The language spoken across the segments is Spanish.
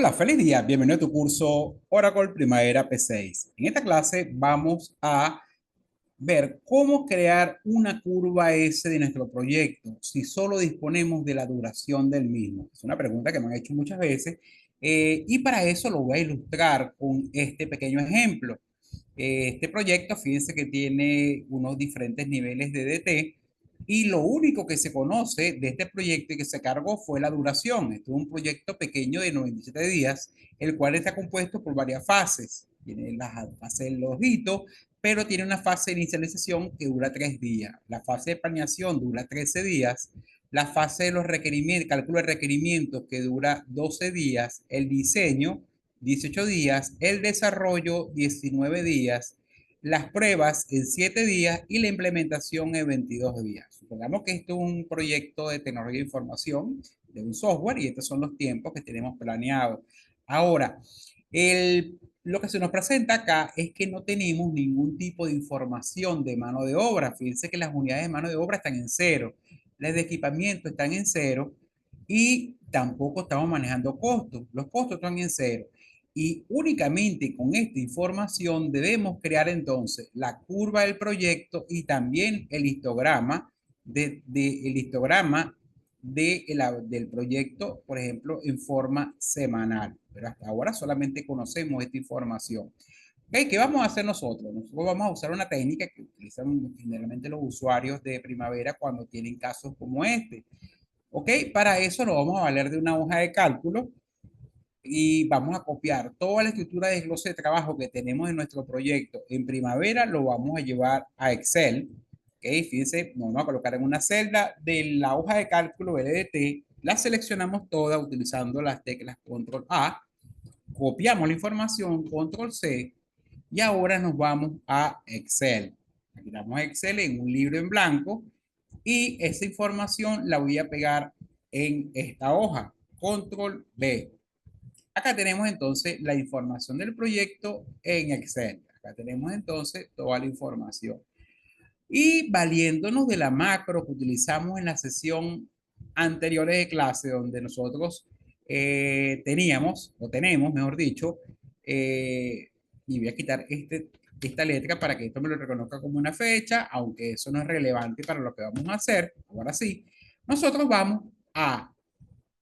Hola, feliz día. Bienvenido a tu curso Oracle Primavera P6. En esta clase vamos a ver cómo crear una curva S de nuestro proyecto si solo disponemos de la duración del mismo. Es una pregunta que me han hecho muchas veces y para eso lo voy a ilustrar con este pequeño ejemplo. Este proyecto, fíjense que tiene unos diferentes niveles de DT y lo único que se conoce de este proyecto y que se cargó fue la duración. Este es un proyecto pequeño de 97 días, el cual está compuesto por varias fases. Tiene la fase del ojito, pero tiene una fase de inicialización que dura 3 días. La fase de planeación dura 13 días. La fase de los requerimientos, cálculo de requerimientos que dura 12 días. El diseño 18 días, el desarrollo 19 días, las pruebas en 7 días y la implementación en 22 días. Supongamos que esto es un proyecto de tecnología de información, de un software, y estos son los tiempos que tenemos planeados. Ahora, lo que se nos presenta acá es que no tenemos ningún tipo de información de mano de obra. Fíjense que las unidades de mano de obra están en cero, las de equipamiento están en cero y tampoco estamos manejando costos. Los costos están en cero. Y únicamente con esta información debemos crear entonces la curva del proyecto y también el histograma del proyecto, por ejemplo, en forma semanal. Pero hasta ahora solamente conocemos esta información. Okay, ¿qué vamos a hacer nosotros? Nosotros vamos a usar una técnica que utilizan generalmente los usuarios de Primavera cuando tienen casos como este. Ok, para eso nos vamos a valer de una hoja de cálculo y vamos a copiar toda la estructura de desglose de trabajo que tenemos en nuestro proyecto en Primavera, lo vamos a llevar a Excel. Okay, fíjense, nos vamos a colocar en una celda de la hoja de cálculo LDT, la seleccionamos toda utilizando las teclas Control A, copiamos la información, Control C, y ahora nos vamos a Excel. Aquí damos Excel en un libro en blanco y esa información la voy a pegar en esta hoja, Control B. Acá tenemos entonces la información del proyecto en Excel. Acá tenemos entonces toda la información. Y valiéndonos de la macro que utilizamos en la sesión anteriores de clase, donde nosotros teníamos, o tenemos, mejor dicho, y voy a quitar esta letra para que esto me lo reconozca como una fecha, aunque eso no es relevante para lo que vamos a hacer. Ahora sí, nosotros vamos a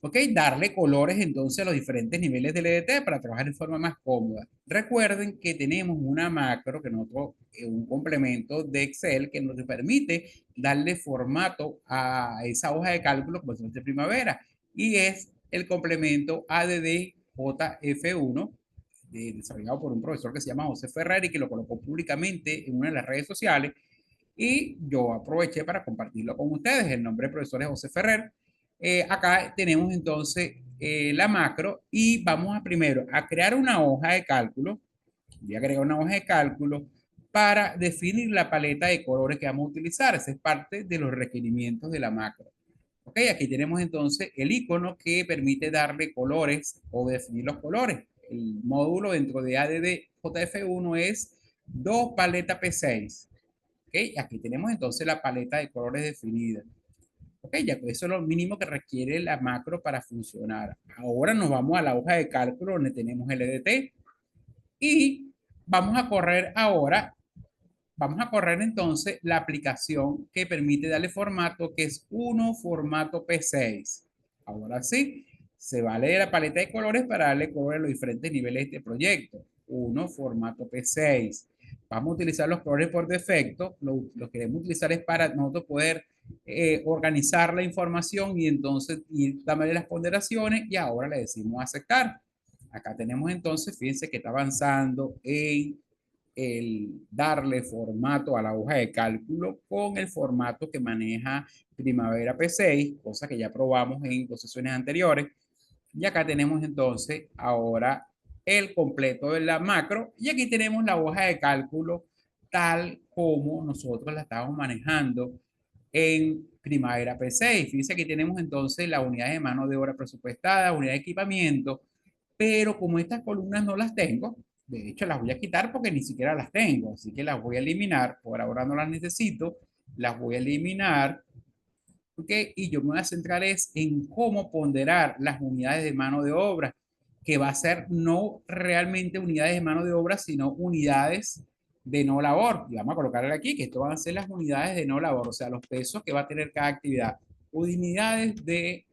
¿ok? Darle colores entonces a los diferentes niveles del EDT para trabajar de forma más cómoda. Recuerden que tenemos una macro, que nosotros, un complemento de Excel que nos permite darle formato a esa hoja de cálculo como es de Primavera y es el complemento ADD-JF1 desarrollado por un profesor que se llama José Ferrer y que lo colocó públicamente en una de las redes sociales y yo aproveché para compartirlo con ustedes. El nombre del profesor es José Ferrer. Acá tenemos entonces la macro y vamos a primero a crear una hoja de cálculo. Voy a agregar una hoja de cálculo para definir la paleta de colores que vamos a utilizar. Esa es parte de los requerimientos de la macro. Ok, aquí tenemos entonces el icono que permite darle colores o definir los colores. El módulo dentro de ADD JF1 es 2 paleta P6. Ok, aquí tenemos entonces la paleta de colores definida. Ok, ya eso es lo mínimo que requiere la macro para funcionar. Ahora nos vamos a la hoja de cálculo donde tenemos el EDT y vamos a correr entonces la aplicación que permite darle formato, que es uno formato P6. Ahora sí, se vale de la paleta de colores para darle color a los diferentes niveles de este proyecto. Uno formato P6. Vamos a utilizar los colores por defecto. Lo que queremos utilizar es para nosotros poder organizar la información y entonces ir dándole las ponderaciones y ahora le decimos aceptar. Acá tenemos entonces, fíjense que está avanzando en el darle formato a la hoja de cálculo con el formato que maneja Primavera P6, cosa que ya probamos en dos sesiones anteriores. Y acá tenemos entonces ahora el completo de la macro y aquí tenemos la hoja de cálculo tal como nosotros la estamos manejando en Primavera P6. Fíjense que tenemos entonces las unidades de mano de obra presupuestada, unidad de equipamiento, pero como estas columnas no las tengo, de hecho las voy a quitar porque ni siquiera las tengo, así que las voy a eliminar, por ahora no las necesito, las voy a eliminar, ¿ok? Y yo me voy a centrar es en cómo ponderar las unidades de mano de obra, que va a ser no realmente unidades de mano de obra, sino unidades de no labor. Y vamos a colocarle aquí que esto van a ser las unidades de no labor, o sea, los pesos que va a tener cada actividad. Unidades de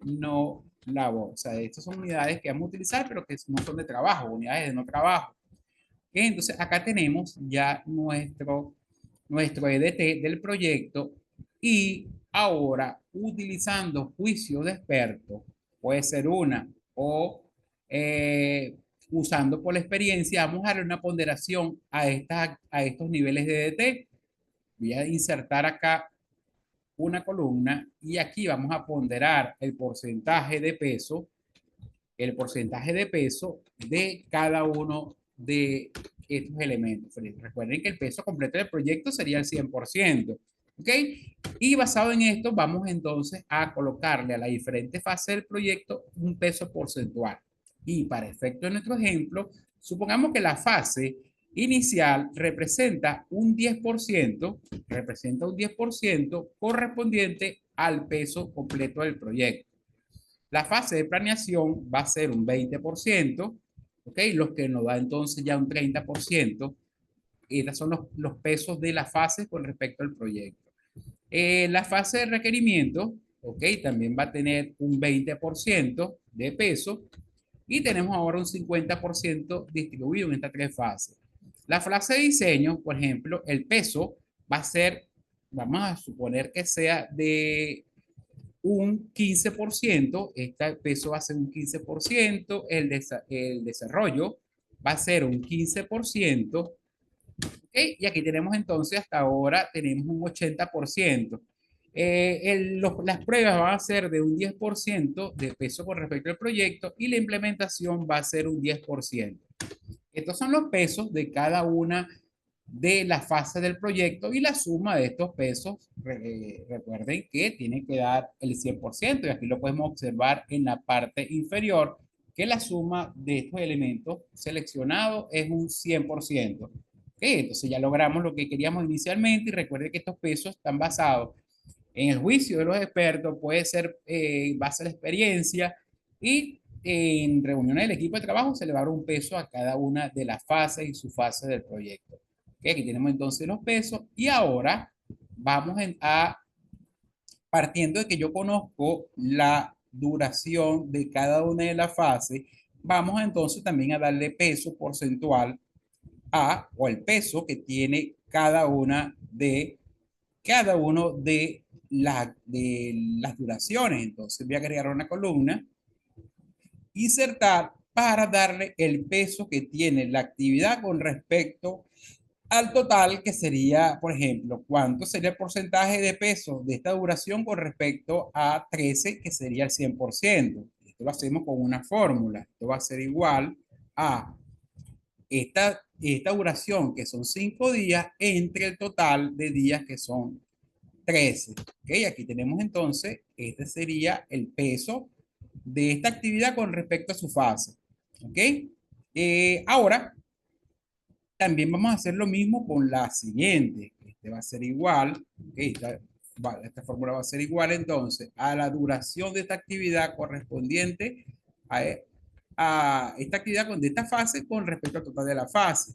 no labor. O sea, estas son unidades que vamos a utilizar, pero que no son de trabajo, unidades de no trabajo. Entonces, acá tenemos ya nuestro EDT del proyecto y ahora utilizando juicio de experto, puede ser una o usando por la experiencia, vamos a darle una ponderación a estos niveles de EDT. Voy a insertar acá una columna y aquí vamos a ponderar el porcentaje de peso de cada uno de estos elementos. Recuerden que el peso completo del proyecto sería el 100%. ¿Ok? Y basado en esto, vamos entonces a colocarle a la diferente fase del proyecto un peso porcentual. Y para efecto de nuestro ejemplo, supongamos que la fase inicial representa un 10% correspondiente al peso completo del proyecto. La fase de planeación va a ser un 20%, ¿ok? Los que nos da entonces ya un 30%. Estos son los pesos de la fase con respecto al proyecto. La fase de requerimiento, ¿ok? También va a tener un 20% de peso y tenemos ahora un 50% distribuido en estas tres fases. La fase de diseño, por ejemplo, el peso va a ser, vamos a suponer que sea de un 15%, este peso va a ser un 15%, el desarrollo va a ser un 15%, ¿okay? Y aquí tenemos entonces, hasta ahora tenemos un 80%. Las pruebas van a ser de un 10% de peso con respecto al proyecto y la implementación va a ser un 10%. Estos son los pesos de cada una de las fases del proyecto y la suma de estos pesos, recuerden que tiene que dar el 100% y aquí lo podemos observar en la parte inferior que la suma de estos elementos seleccionados es un 100%. ¿Okay? Entonces ya logramos lo que queríamos inicialmente y recuerden que estos pesos están basados en el juicio de los expertos, puede ser base a la experiencia y en reuniones del equipo de trabajo se le va a dar un peso a cada una de las fases y subfases del proyecto. ¿Okay? Aquí tenemos entonces los pesos y ahora vamos partiendo de que yo conozco la duración de cada una de las fases, vamos entonces también a darle peso porcentual o el peso que tiene cada uno de las duraciones. Entonces voy a agregar una columna, insertar para darle el peso que tiene la actividad con respecto al total, que sería, por ejemplo, cuánto sería el porcentaje de peso de esta duración con respecto a 13, que sería el 100%. Esto lo hacemos con una fórmula. Esto va a ser igual a esta duración, que son 5 días, entre el total de días, que son 13. ¿Ok? Aquí tenemos entonces, este sería el peso de esta actividad con respecto a su fase. ¿Ok? Ahora, también vamos a hacer lo mismo con la siguiente. Este va a ser igual, ¿okay? Esta fórmula va a ser igual entonces a la duración de esta actividad correspondiente a esta actividad de esta fase con respecto al total de la fase.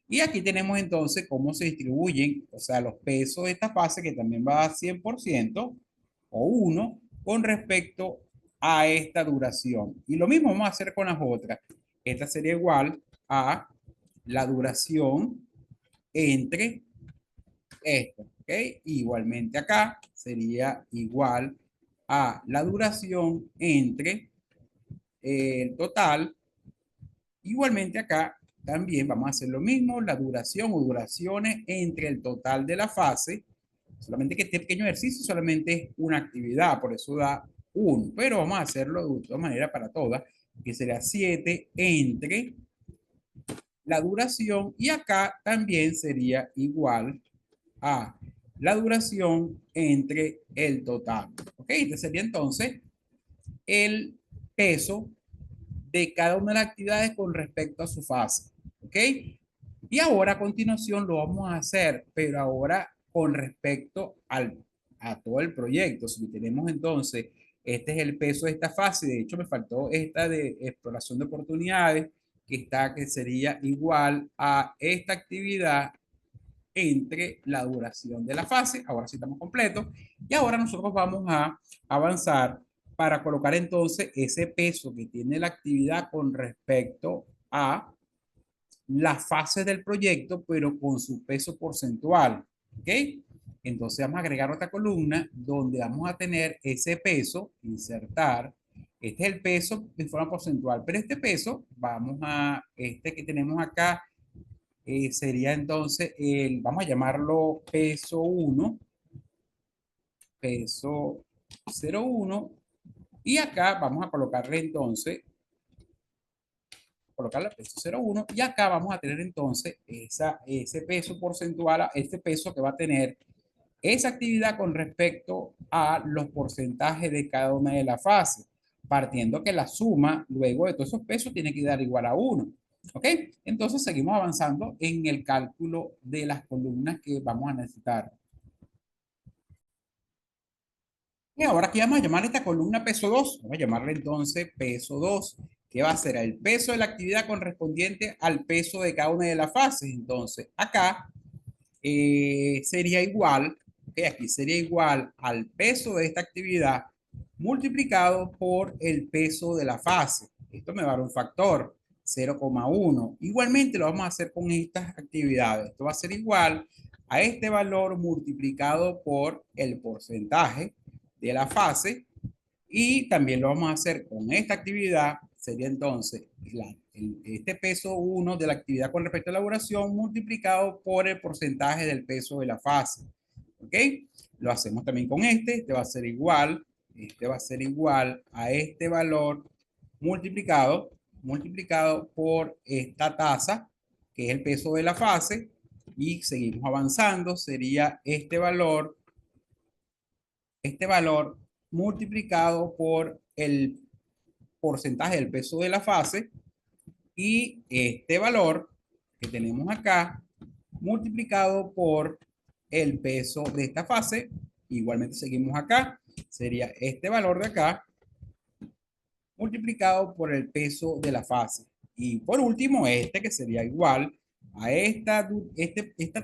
Y aquí tenemos entonces cómo se distribuyen, o sea, los pesos de esta fase, que también va a 100% o 1 con respecto a esta duración. Y lo mismo vamos a hacer con las otras. Esta sería igual a la duración entre esto, ¿ok? Igualmente acá sería igual a la duración entre el total. Igualmente acá también vamos a hacer lo mismo, la duración o duraciones entre el total de la fase, solamente que este pequeño ejercicio solamente es una actividad, por eso da 1, pero vamos a hacerlo de todas maneras para todas, que será 7 entre la duración y acá también sería igual a la duración entre el total. ¿Ok? Este sería entonces el peso de cada una de las actividades con respecto a su fase. ¿Ok? Y ahora a continuación lo vamos a hacer, pero ahora con respecto a todo el proyecto. Si tenemos entonces Este es el peso de esta fase. De hecho, me faltó esta de exploración de oportunidades, que sería igual a esta actividad entre la duración de la fase. Ahora sí estamos completos. Y ahora nosotros vamos a avanzar para colocar entonces ese peso que tiene la actividad con respecto a las fases del proyecto, pero con su peso porcentual. ¿Ok? Entonces vamos a agregar otra columna donde vamos a tener ese peso, insertar. Este es el peso de forma porcentual, pero este peso, este que tenemos acá, sería entonces vamos a llamarlo peso 1, peso 0,1, y acá vamos a colocarle entonces, colocarle peso 0,1, y acá vamos a tener entonces ese peso porcentual, este peso que va a tener esa actividad con respecto a los porcentajes de cada una de las fases, partiendo que la suma luego de todos esos pesos tiene que dar igual a 1. ¿Ok? Entonces seguimos avanzando en el cálculo de las columnas que vamos a necesitar. Y ahora aquí vamos a llamar esta columna peso 2. Vamos a llamarle entonces peso 2, que va a ser el peso de la actividad correspondiente al peso de cada una de las fases. Entonces, acá sería igual, que aquí sería igual al peso de esta actividad multiplicado por el peso de la fase. Esto me va a dar un factor 0,1. Igualmente lo vamos a hacer con estas actividades. Esto va a ser igual a este valor multiplicado por el porcentaje de la fase, y también lo vamos a hacer con esta actividad. Sería entonces este peso 1 de la actividad con respecto a la elaboración multiplicado por el porcentaje del peso de la fase. ¿Ok? Lo hacemos también con este va a ser igual, este va a ser igual a este valor multiplicado por esta tasa, que es el peso de la fase, y seguimos avanzando. Sería este valor multiplicado por el porcentaje del peso de la fase, y este valor que tenemos acá multiplicado por el peso de esta fase. Igualmente seguimos acá, sería este valor de acá multiplicado por el peso de la fase. Y por último, este que sería igual a esta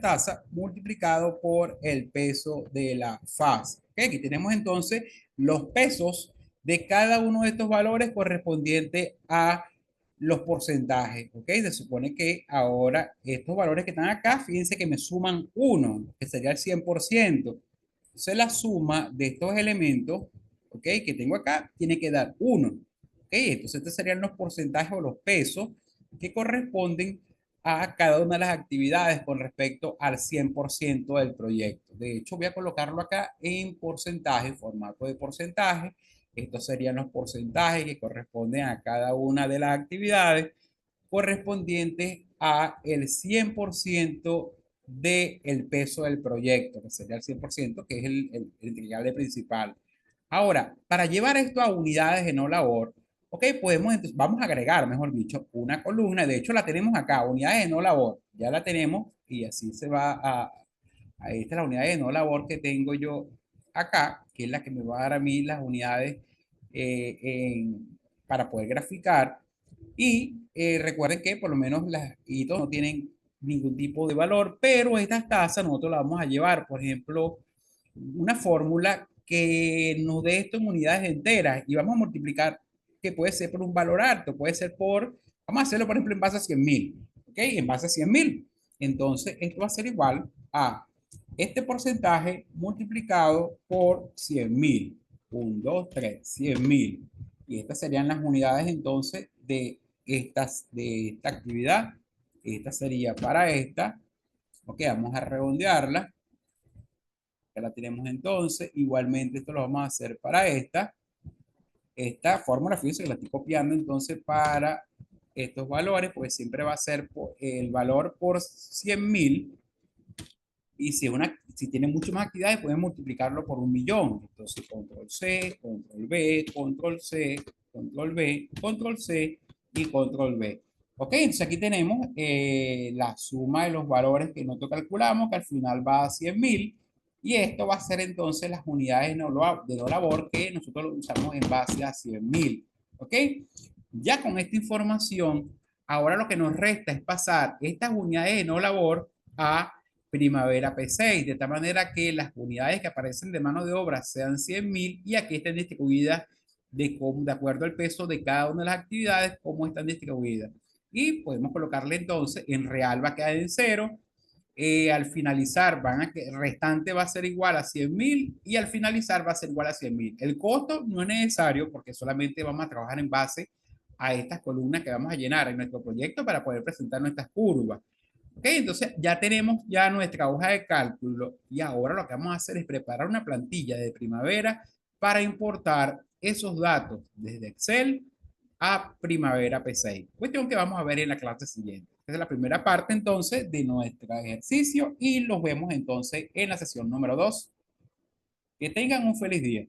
tasa multiplicado por el peso de la fase. ¿Okay? Aquí tenemos entonces los pesos de cada uno de estos valores correspondientes a los porcentajes. ¿Ok? Se supone que ahora estos valores que están acá, fíjense que me suman 1, que sería el 100%. Entonces la suma de estos elementos, ¿ok?, que tengo acá, tiene que dar 1. ¿Ok? Entonces estos serían los porcentajes o los pesos que corresponden a cada una de las actividades con respecto al 100% del proyecto. De hecho, voy a colocarlo acá en porcentaje, formato de porcentaje. Estos serían los porcentajes que corresponden a cada una de las actividades correspondientes a el 100% del peso del proyecto, que sería el 100%, que es el integral principal. Ahora, para llevar esto a unidades de no labor, ok, entonces, vamos a agregar, mejor dicho, una columna. De hecho, la tenemos acá, unidades de no labor. Ya la tenemos y así se va a esta es la unidad de no labor que tengo yo acá, que es la que me va a dar a mí las unidades para poder graficar. Y recuerden que por lo menos las hitos no tienen ningún tipo de valor, pero estas tasas nosotros las vamos a llevar, por ejemplo, una fórmula que nos dé esto en unidades enteras, y vamos a multiplicar, que puede ser por un valor alto, puede ser vamos a hacerlo por ejemplo en base a 100.000, ¿ok? En base a 100.000. Entonces esto va a ser igual a este porcentaje multiplicado por 100.000. 1, 2, 3, 100.000. Y estas serían las unidades entonces de esta actividad. Esta sería para esta. Ok, vamos a redondearla. Ya la tenemos entonces. Igualmente esto lo vamos a hacer para esta. Esta fórmula, fíjense que la estoy copiando entonces para estos valores, pues siempre va a ser el valor por 100.000. Y si tiene muchas más actividades, pueden multiplicarlo por 1.000.000. Entonces, control C, control B, control C, control B, control C y control B. Ok, entonces aquí tenemos la suma de los valores que nosotros calculamos, que al final va a 100.000. Y esto va a ser entonces las unidades de no labor que nosotros lo usamos en base a 100.000. ¿Ok? Ya con esta información, ahora lo que nos resta es pasar estas unidades de no labor a Primavera P6, de tal manera que las unidades que aparecen de mano de obra sean 100.000 y aquí estén distribuidas de acuerdo al peso de cada una de las actividades, cómo están distribuidas. Y podemos colocarle entonces, en real va a quedar en cero, al finalizar restante va a ser igual a 100.000 y al finalizar va a ser igual a 100.000. El costo no es necesario porque solamente vamos a trabajar en base a estas columnas que vamos a llenar en nuestro proyecto para poder presentar nuestras curvas. Ok, entonces ya tenemos ya nuestra hoja de cálculo y ahora lo que vamos a hacer es preparar una plantilla de Primavera para importar esos datos desde Excel a Primavera P6. Cuestión que vamos a ver en la clase siguiente. Esta es la primera parte entonces de nuestro ejercicio y los vemos entonces en la sesión número 2. Que tengan un feliz día.